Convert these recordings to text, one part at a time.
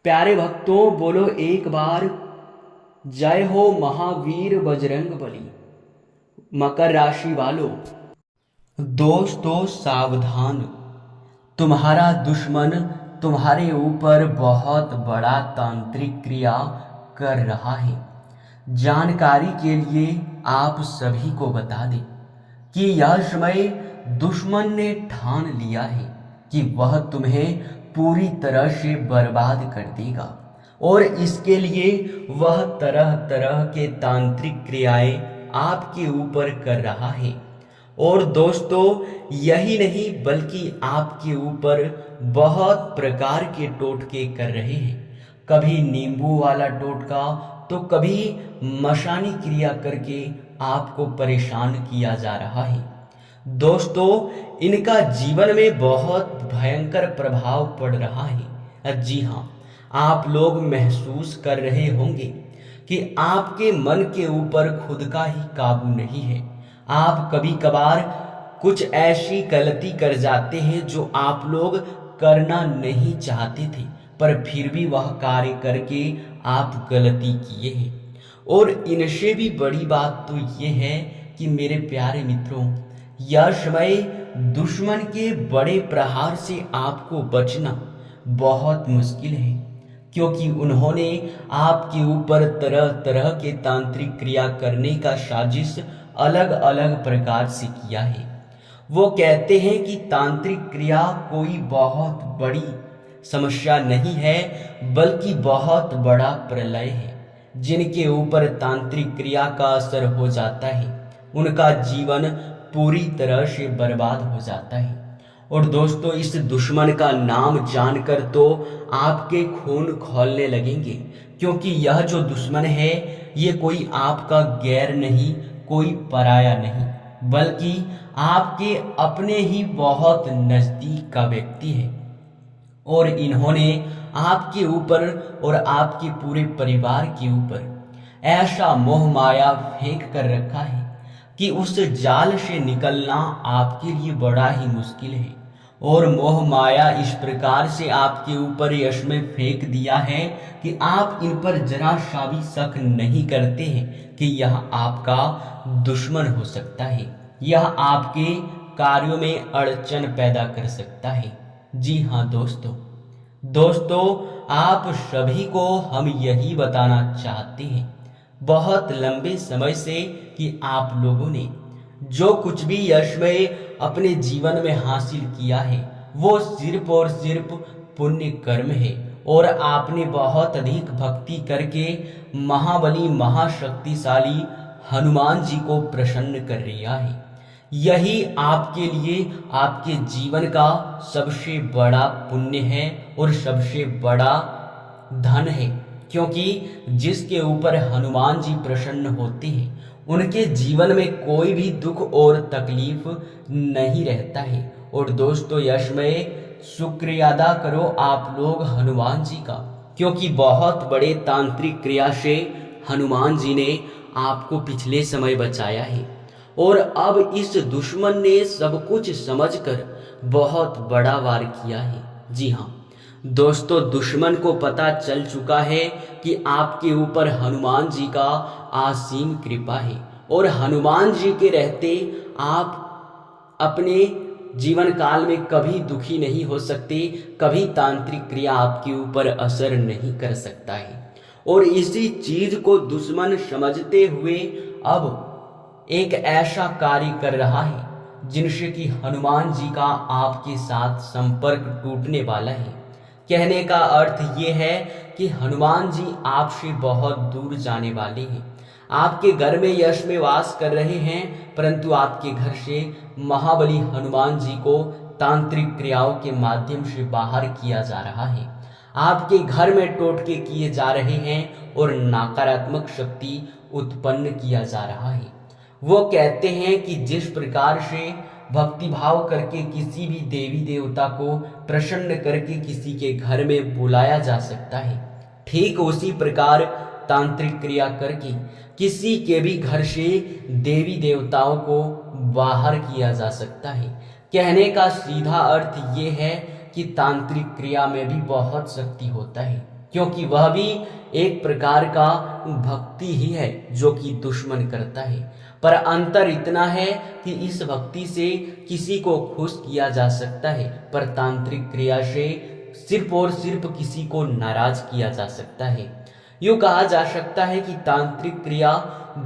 प्यारे भक्तों, बोलो एक बार जय हो महावीर बजरंग बली। मकर राशि वालों, दोस्तों सावधान, तुम्हारा दुश्मन तुम्हारे ऊपर बहुत बड़ा तांत्रिक क्रिया कर रहा है। जानकारी के लिए आप सभी को बता दें कि यह समय दुश्मन ने ठान लिया है कि वह तुम्हें पूरी तरह से बर्बाद कर देगा और इसके लिए वह तरह तरह के तांत्रिक क्रियाएं आपके ऊपर कर रहा है। और दोस्तों, यही नहीं बल्कि आपके ऊपर बहुत प्रकार के टोटके कर रहे हैं। कभी नींबू वाला टोटका तो कभी मशानी क्रिया करके आपको परेशान किया जा रहा है। दोस्तों, इनका जीवन में बहुत भयंकर प्रभाव पड़ रहा है। जी हाँ, आप लोग महसूस कर रहे होंगे कि आपके मन के ऊपर खुद का ही काबू नहीं है। आप कभी कभार कुछ ऐसी गलती कर जाते हैं जो आप लोग करना नहीं चाहते थे, पर फिर भी वह कार्य करके आप गलती किए हैं। और इनसे भी बड़ी बात तो ये है कि मेरे प्यारे मित्रों, यह समय दुश्मन के बड़े प्रहार से आपको बचना बहुत मुश्किल है, क्योंकि उन्होंने आपके ऊपर तरह तरह के तांत्रिक क्रिया करने का साजिश अलग अलग प्रकार से किया है। वो कहते हैं कि तांत्रिक क्रिया कोई बहुत बड़ी समस्या नहीं है, बल्कि बहुत बड़ा प्रलय है। जिनके ऊपर तांत्रिक क्रिया का असर हो जाता है उनका जीवन पूरी तरह से बर्बाद हो जाता है। और दोस्तों, इस दुश्मन का नाम जानकर तो आपके खून खौलने लगेंगे, क्योंकि यह जो दुश्मन है ये कोई आपका गैर नहीं, कोई पराया नहीं, बल्कि आपके अपने ही बहुत नजदीक का व्यक्ति है। और इन्होंने आपके ऊपर और आपके पूरे परिवार के ऊपर ऐसा मोह माया फेंक कर रखा है कि उस जाल से निकलना आपके लिए बड़ा ही मुश्किल है। और मोह माया इस प्रकार से आपके ऊपर यश में फेंक दिया है कि आप इन पर जरा सा भी शक नहीं करते हैं कि यह आपका दुश्मन हो सकता है, यह आपके कार्यों में अड़चन पैदा कर सकता है। जी हाँ दोस्तों, आप सभी को हम यही बताना चाहते हैं बहुत लंबे समय से कि आप लोगों ने जो कुछ भी यश में अपने जीवन में हासिल किया है वो सिर्फ और सिर्फ पुण्य कर्म है। और आपने बहुत अधिक भक्ति करके महाबली महाशक्तिशाली हनुमान जी को प्रसन्न कर लिया है। यही आपके लिए आपके जीवन का सबसे बड़ा पुण्य है और सबसे बड़ा धन है, क्योंकि जिसके ऊपर हनुमान जी प्रसन्न होते हैं उनके जीवन में कोई भी दुख और तकलीफ नहीं रहता है। और दोस्तों, यश में शुक्रिया अदा करो आप लोग हनुमान जी का, क्योंकि बहुत बड़े तांत्रिक क्रिया से हनुमान जी ने आपको पिछले समय बचाया है। और अब इस दुश्मन ने सब कुछ समझकर बहुत बड़ा वार किया है। जी हाँ दोस्तों, दुश्मन को पता चल चुका है कि आपके ऊपर हनुमान जी का असीम कृपा है और हनुमान जी के रहते आप अपने जीवन काल में कभी दुखी नहीं हो सकते, कभी तांत्रिक क्रिया आपके ऊपर असर नहीं कर सकता है। और इसी चीज को दुश्मन समझते हुए अब एक ऐसा कार्य कर रहा है जिनसे कि हनुमान जी का आपके साथ संपर्क टूटने वाला है। कहने का अर्थ ये है कि हनुमान जी आपसे बहुत दूर जाने वाले हैं। आपके घर में यश में वास कर रहे हैं, परंतु आपके घर से महाबली हनुमान जी को तांत्रिक क्रियाओं के माध्यम से बाहर किया जा रहा है। आपके घर में टोटके किए जा रहे हैं और नकारात्मक शक्ति उत्पन्न किया जा रहा है। वो कहते हैं कि जिस प्रकार से भक्ति भाव करके किसी भी देवी देवता को प्रसन्न करके किसी के घर में बुलाया जा सकता है, ठीक उसी प्रकार तांत्रिक क्रिया करके किसी के भी घर से देवी देवताओं को बाहर किया जा सकता है। कहने का सीधा अर्थ ये है कि तांत्रिक क्रिया में भी बहुत शक्ति होता है। क्योंकि वह भी एक प्रकार का भक्ति ही है जो कि दुश्मन करता है। पर अंतर इतना है कि इस भक्ति से किसी को खुश किया जा सकता है, पर तांत्रिक क्रिया से सिर्फ और सिर्फ किसी को नाराज किया जा सकता है। यूं कहा जा सकता है कि तांत्रिक क्रिया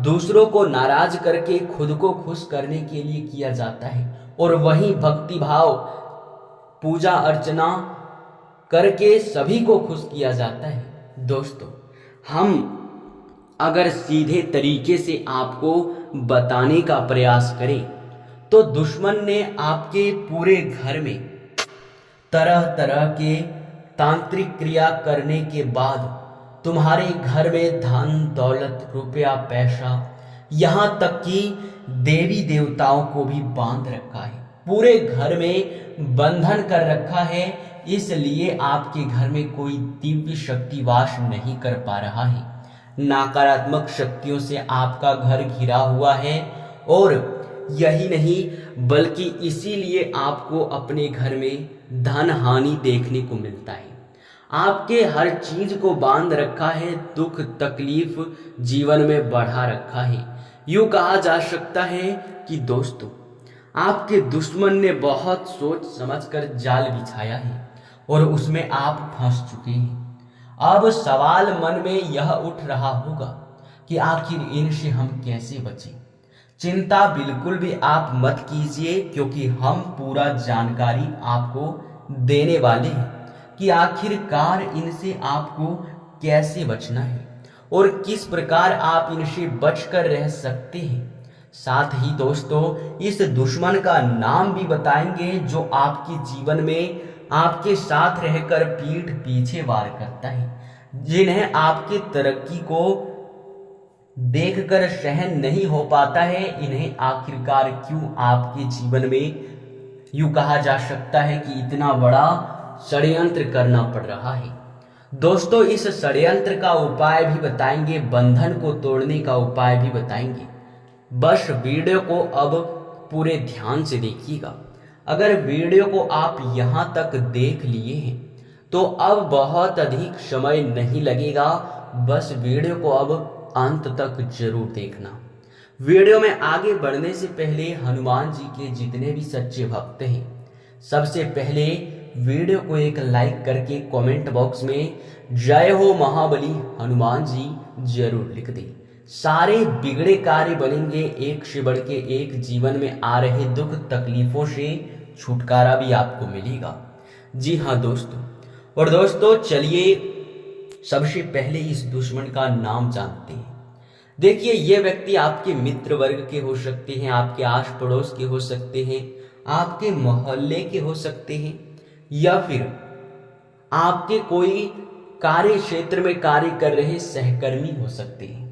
दूसरों को नाराज करके खुद को खुश करने के लिए किया जाता है, और वहीं भक्ति भाव पूजा अर्चना करके सभी को खुश किया जाता है। दोस्तों, हम अगर सीधे तरीके से आपको बताने का प्रयास करें तो दुश्मन ने आपके पूरे घर में तरह तरह के तांत्रिक क्रिया करने के बाद तुम्हारे घर में धन दौलत रुपया पैसा यहाँ तक कि देवी देवताओं को भी बांध रखा है, पूरे घर में बंधन कर रखा है। इसलिए आपके घर में कोई दिव्य शक्ति वास नहीं कर पा रहा है। नकारात्मक शक्तियों से आपका घर घिरा हुआ है, और यही नहीं बल्कि इसीलिए आपको अपने घर में धन हानि देखने को मिलता है। आपके हर चीज को बांध रखा है, दुख तकलीफ जीवन में बढ़ा रखा है। यूं कहा जा सकता है कि दोस्तों, आपके दुश्मन ने बहुत सोच समझकर जाल बिछाया है और उसमें आप फंस चुके हैं। अब सवाल मन में यह उठ रहा होगा कि आखिर इनसे हम कैसे बचें। चिंता बिल्कुल भी आप मत कीजिए, क्योंकि हम पूरा जानकारी आपको देने वाले हैं कि आखिरकार इनसे आपको कैसे बचना है और किस प्रकार आप इनसे बचकर रह सकते हैं। साथ ही दोस्तों, इस दुश्मन का नाम भी बताएंगे जो आपके जीवन में आपके साथ रहकर पीठ पीछे वार करता है, जिन्हें आपकी तरक्की को देखकर सहन नहीं हो पाता है। इन्हें आखिरकार क्यों आपके जीवन में यूं कहा जा सकता है कि इतना बड़ा षड्यंत्र करना पड़ रहा है। दोस्तों, इस षड्यंत्र का उपाय भी बताएंगे, बंधन को तोड़ने का उपाय भी बताएंगे। बस वीडियो को अब पूरे ध्यान से देखिएगा। अगर वीडियो को आप यहां तक देख लिए हैं तो अब बहुत अधिक समय नहीं लगेगा, बस वीडियो को अब अंत तक जरूर देखना। वीडियो में आगे बढ़ने से पहले हनुमान जी के जितने भी सच्चे भक्त हैं, सबसे पहले वीडियो को एक लाइक करके कमेंट बॉक्स में जय हो महाबली हनुमान जी जरूर लिख दें। सारे बिगड़े कार्य बनेंगे, एक से बढ़ के एक। जीवन में आ रहे दुख तकलीफों से छुटकारा भी आपको मिलेगा। जी हाँ दोस्तों, और दोस्तों चलिए सबसे पहले इस दुश्मन का नाम जानते हैं। देखिए, ये व्यक्ति आपके मित्र वर्ग के हो सकते हैं, आपके आस पड़ोस के हो सकते हैं, आपके मोहल्ले के हो सकते हैं, या फिर आपके कोई कार्य क्षेत्र में कार्य कर रहे सहकर्मी हो सकते हैं,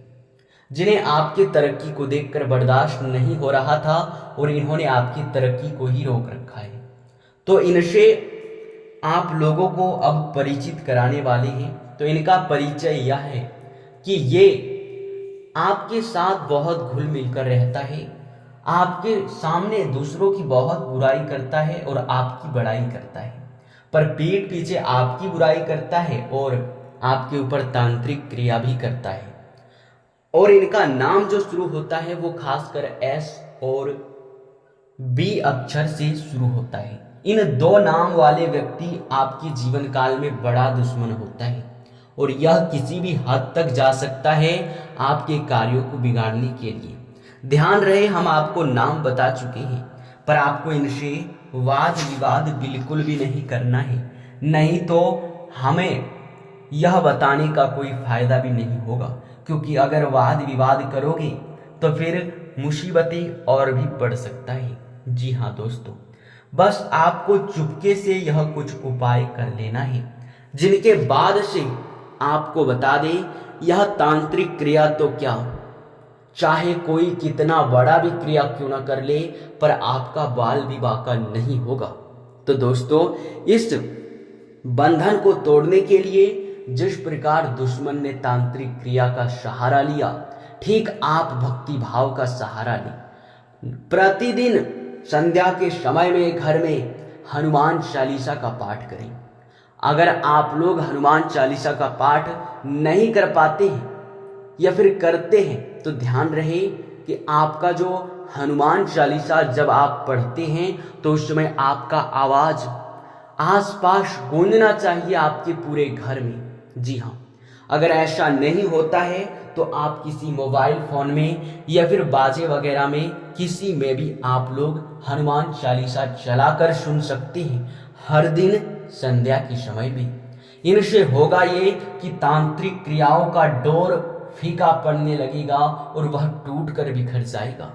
जिन्हें आपकी तरक्की को देखकर बर्दाश्त नहीं हो रहा था और इन्होंने आपकी तरक्की को ही रोक रखा है। तो इनसे आप लोगों को अब परिचित कराने वाले हैं। तो इनका परिचय यह है कि ये आपके साथ बहुत घुल मिलकर रहता है, आपके सामने दूसरों की बहुत बुराई करता है और आपकी बड़ाई करता है, पर पीठ पीछे आपकी बुराई करता है और आपके ऊपर तांत्रिक क्रिया भी करता है। और इनका नाम जो शुरू होता है वो खासकर एस और बी अक्षर से शुरू होता है। इन दो नाम वाले व्यक्ति आपके जीवन काल में बड़ा दुश्मन होता है, और यह किसी भी हद तक जा सकता है आपके कार्यों को बिगाड़ने के लिए। ध्यान रहे, हम आपको नाम बता चुके हैं, पर आपको इनसे वाद विवाद बिल्कुल भी नहीं करना है, नहीं तो हमें यह बताने का कोई फायदा भी नहीं होगा। क्योंकि अगर वाद विवाद करोगे तो फिर मुसीबतें और भी बढ़ सकता है। जी हाँ दोस्तों, बस आपको चुपके से यह कुछ उपाय कर लेना है, जिनके बाद से आपको बता दे यह तांत्रिक क्रिया तो क्या, चाहे कोई कितना बड़ा भी क्रिया क्यों ना कर ले, पर आपका बाल विवाह का नहीं होगा। तो दोस्तों, इस बंधन को तोड़ने के लिए जिस प्रकार दुश्मन ने तांत्रिक क्रिया का सहारा लिया, ठीक आप भक्ति भाव का सहारा लें। प्रतिदिन संध्या के समय में घर में हनुमान चालीसा का पाठ करें। अगर आप लोग हनुमान चालीसा का पाठ नहीं कर पाते हैं या फिर करते हैं तो ध्यान रहे कि आपका जो हनुमान चालीसा जब आप पढ़ते हैं तो उस समय आपका आवाज आसपास गूंजना चाहिए आपके पूरे घर में। जी हाँ, अगर ऐसा नहीं होता है तो आप किसी मोबाइल फोन में या फिर बाजे वगैरह में किसी में भी आप लोग हनुमान चालीसा चलाकर सुन सकते हैं हर दिन संध्या के समय भी। इनसे होगा ये कि तांत्रिक क्रियाओं का डोर फीका पड़ने लगेगा और वह टूट कर बिखर जाएगा।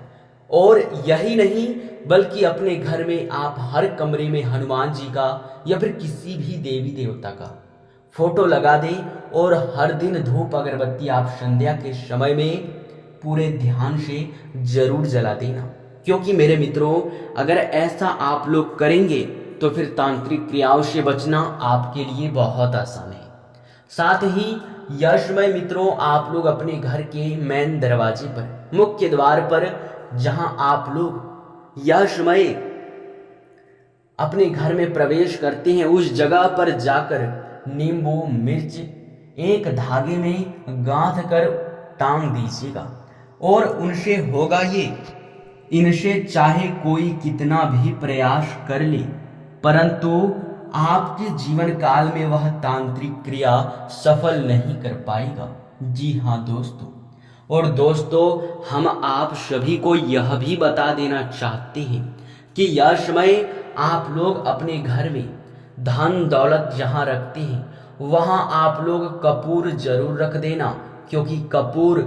और यही नहीं बल्कि अपने घर में आप हर कमरे में हनुमान जी का या फिर किसी भी देवी देवता का फोटो लगा दें और हर दिन धूप अगरबत्ती आप संध्या के समय में पूरे ध्यान से जरूर जला देना। क्योंकि मेरे मित्रों, अगर ऐसा आप लोग करेंगे तो फिर तांत्रिक क्रियाओं से बचना आपके लिए बहुत आसान है। साथ ही यशमय मित्रों, आप लोग अपने घर के मेन दरवाजे पर, मुख्य द्वार पर, जहां आप लोग यशमय अपने घर में प्रवेश करते हैं, उस जगह पर जाकर नींबू मिर्च एक धागे में गांथ कर टांग दीजिएगा। और उनसे होगा ये, इनसे चाहे कोई कितना भी प्रयास कर ले परंतु आपके जीवन काल में वह तांत्रिक क्रिया सफल नहीं कर पाएगा। जी हाँ दोस्तों, और दोस्तों हम आप सभी को यह भी बता देना चाहते हैं कि यह समय आप लोग अपने घर में धन दौलत जहां रखते हैं वहां आप लोग कपूर जरूर रख देना। क्योंकि कपूर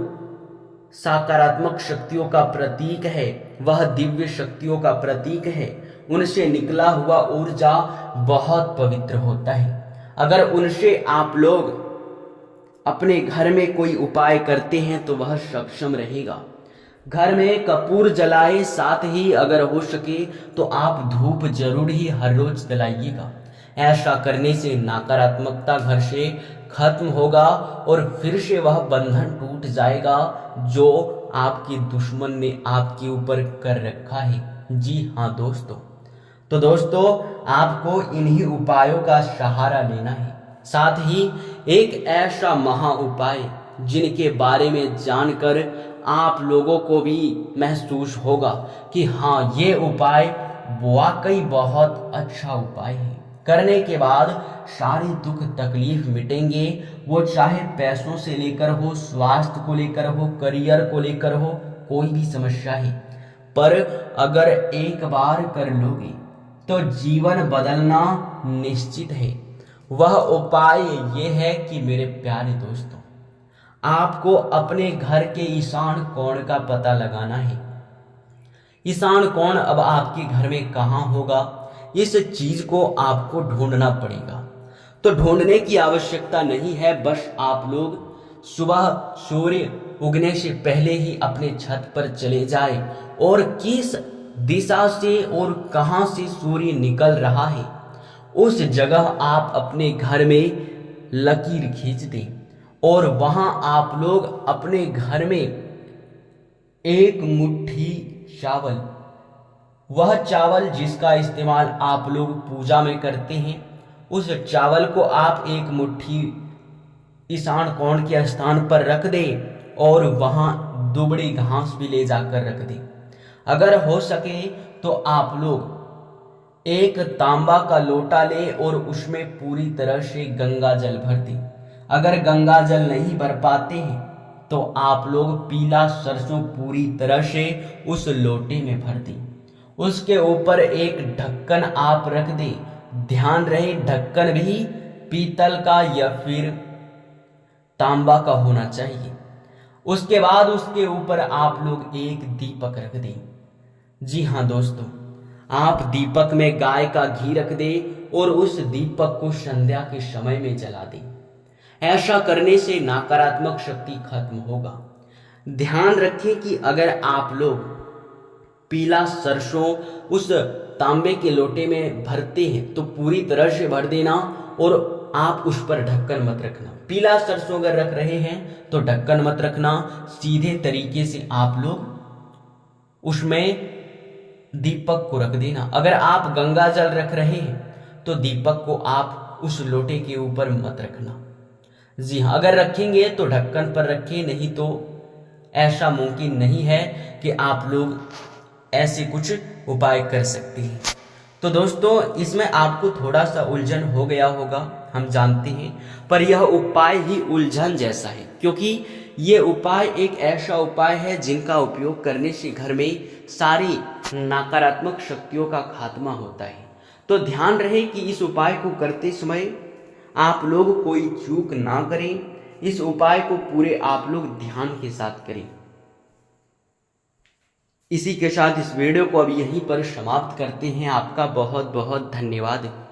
सकारात्मक शक्तियों का प्रतीक है, वह दिव्य शक्तियों का प्रतीक है। उनसे निकला हुआ ऊर्जा बहुत पवित्र होता है। अगर उनसे आप लोग अपने घर में कोई उपाय करते हैं तो वह सक्षम रहेगा। घर में कपूर जलाए, साथ ही अगर हो सके तो आप धूप जरूर ही हर रोज जलाइएगा। ऐसा करने से नकारात्मकता घर से खत्म होगा और फिर से वह बंधन टूट जाएगा जो आपके दुश्मन ने आपके ऊपर कर रखा है। जी हाँ दोस्तों, तो दोस्तों आपको इन्हीं उपायों का सहारा लेना है। साथ ही एक ऐसा महा उपाय जिनके बारे में जानकर आप लोगों को भी महसूस होगा कि हाँ, ये उपाय वाकई बहुत अच्छा उपाय है। करने के बाद सारे दुख तकलीफ मिटेंगे, वो चाहे पैसों से लेकर हो, स्वास्थ्य को लेकर हो, करियर को लेकर हो, कोई भी समस्या है। पर अगर एक बार कर लोगे तो जीवन बदलना निश्चित है। वह उपाय ये है कि मेरे प्यारे दोस्तों, आपको अपने घर के ईशान कोण का पता लगाना है। ईशान कोण अब आपके घर में कहाँ होगा, इस चीज को आपको ढूंढना पड़ेगा। तो ढूंढने की आवश्यकता नहीं है, बस आप लोग सुबह सूर्य उगने से पहले ही अपने छत पर चले जाए और किस दिशा से और कहां से सूर्य निकल रहा है उस जगह आप अपने घर में लकीर खींच दें और वहां आप लोग अपने घर में एक मुट्ठी चावल, वह चावल जिसका इस्तेमाल आप लोग पूजा में करते हैं, उस चावल को आप एक मुट्ठी ईशान कोण के स्थान पर रख दें और वहां दुबड़ी घास भी ले जाकर रख दें। अगर हो सके तो आप लोग एक तांबा का लोटा ले और उसमें पूरी तरह से गंगा जल भर दें। अगर गंगा जल नहीं भर पाते हैं तो आप लोग पीला सरसों पूरी तरह से उस लोटे में भर दें। उसके ऊपर एक ढक्कन आप रख दें। ध्यान रहे ढक्कन भी पीतल का या फिर तांबा का होना चाहिए। उसके बाद उसके ऊपर आप लोग एक दीपक रख दें। जी हाँ दोस्तों, आप दीपक में गाय का घी रख दें और उस दीपक को संध्या के समय में जला दें। ऐसा करने से नकारात्मक शक्ति खत्म होगा। ध्यान रखें कि अगर आप लोग पीला सरसों उस तांबे के लोटे में भरते हैं तो पूरी तरह से भर देना और आप उस पर ढक्कन मत रखना। पीला सरसों अगर रख रहे हैं तो ढक्कन मत रखना, सीधे तरीके से आप लोग उसमें दीपक को रख देना। अगर आप गंगा जल रख रहे हैं तो दीपक को आप उस लोटे के ऊपर मत रखना। जी हाँ, अगर रखेंगे तो ढक्कन पर रखें, नहीं तो ऐसा मुमकिन नहीं है कि आप लोग ऐसे कुछ उपाय कर सकते हैं। तो दोस्तों, इसमें आपको थोड़ा सा उलझन हो गया होगा, हम जानते हैं, पर यह उपाय ही उलझन जैसा है, क्योंकि ये उपाय एक ऐसा उपाय है जिनका उपयोग करने से घर में सारी नकारात्मक शक्तियों का खात्मा होता है। तो ध्यान रहे कि इस उपाय को करते समय आप लोग कोई चूक ना करें। इस उपाय को पूरे आप लोग ध्यान के साथ करें। इसी के साथ इस वीडियो को अब यहीं पर समाप्त करते हैं। आपका बहुत बहुत धन्यवाद।